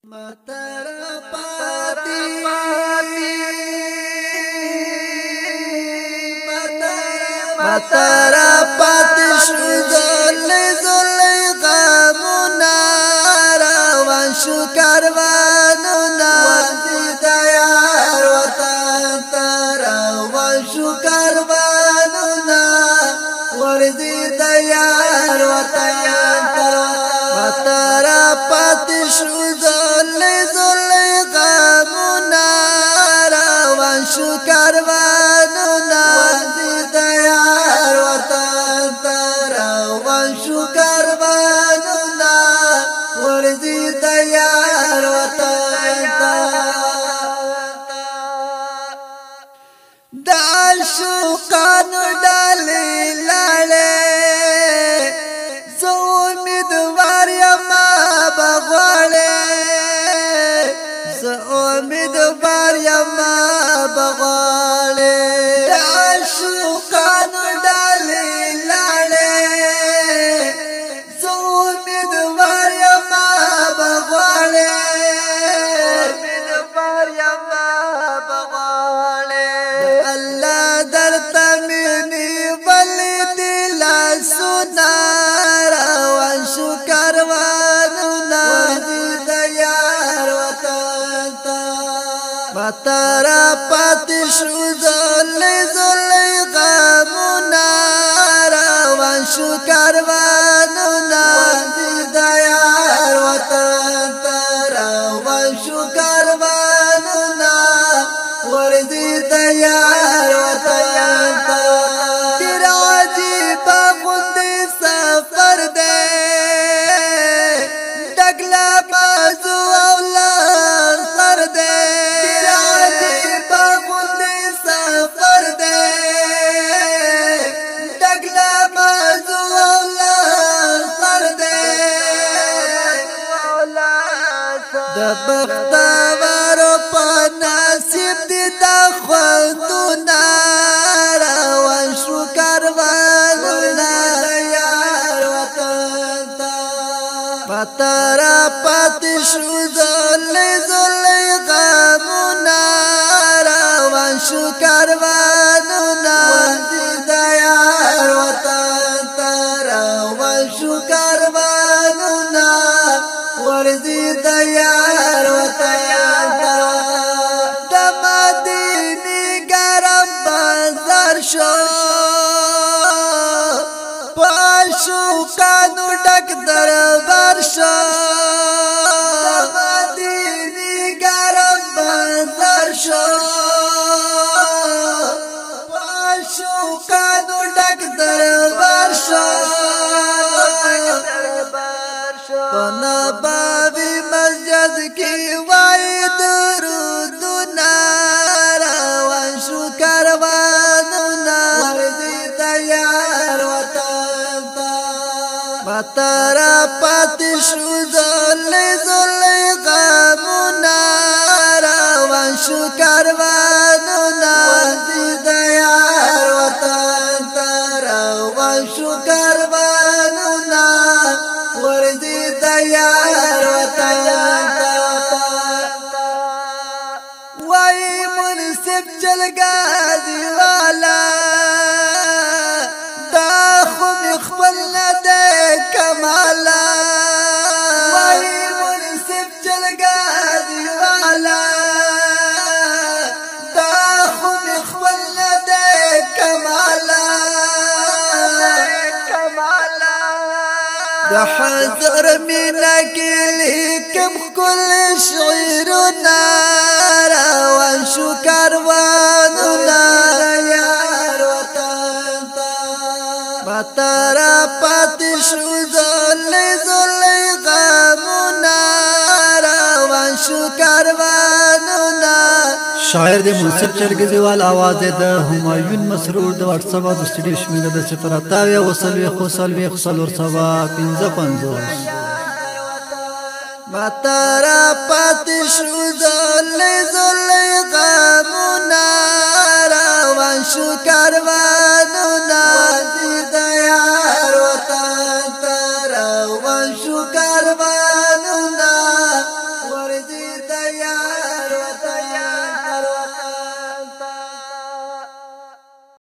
متر پاتی متر پاتی شو زل غمونا روان شو کاروانونا ورزی دیار وطن روان شو کاروانونا ورزی دیار وطن متر پاتی شو شو کاروانونا ورزی دیار وطن روان شو کاروانونا ورزی دیار وطن دا عاشقانو ډالې لاړې زه امیدوار یم بغواړې زه امیدوار یم بغواړې د عاشقانو ډالې لاړې زه امیدوار یم بغواړې امیدوار یم بغواړې د الله درته مینې بلې دي لاسونه روان شو کاروانونه ورځي د یار وطن ته متر پاتی شو زل غمونا روان شو کاروانونا ورزی دیار وطن روان شو کاروانونا ورزی دیار وطن تیر عجیب غندی سفر دے ڈگلا بازو اولار سر دے د بختوارو په نصیب دي د خوندونه روان شو کاروانونه یار وطن ته متر پاتې شو زل غمونه روان شو کاروانونه ورځي د یار وطن ته روان شو کاروانونه ورزی دیار وطن د مدینی گرم بازار شو پاشوقانو ډک دربار شو د مدینی گرم بازار شو پاشوقانو ډک دربار شو پنا باوی مسجد کی وای درودنا روان شو کاروانونا ورزی دیار وطن متر پاتی شو زل غمونا روان شو کاروانونا ورزی دیار وطن روان شو کاروانونا ورزی دیار وطن وای منصف جلګازي والا دا خو خپل نه ده کمالا وای منصف جلګازي والا دا خو خپل نه ده کمالا د حضر مینا کې لیکم کل شعرنا روان شو کاروانونا یار وطن متر پاتې شو زل غمونا روان شو کاروانونا شاعر د منصف چرګزیوال आवाज د همایون مسرور د واتس اپ د سټډیو شمیره د 0 وسلوي خوسلوي خسلور سبا 55 متر پاتې شو زل غمونا روان شو کاروانونا ورزی دیار وطن روان شو کاروانونا ورزی د یار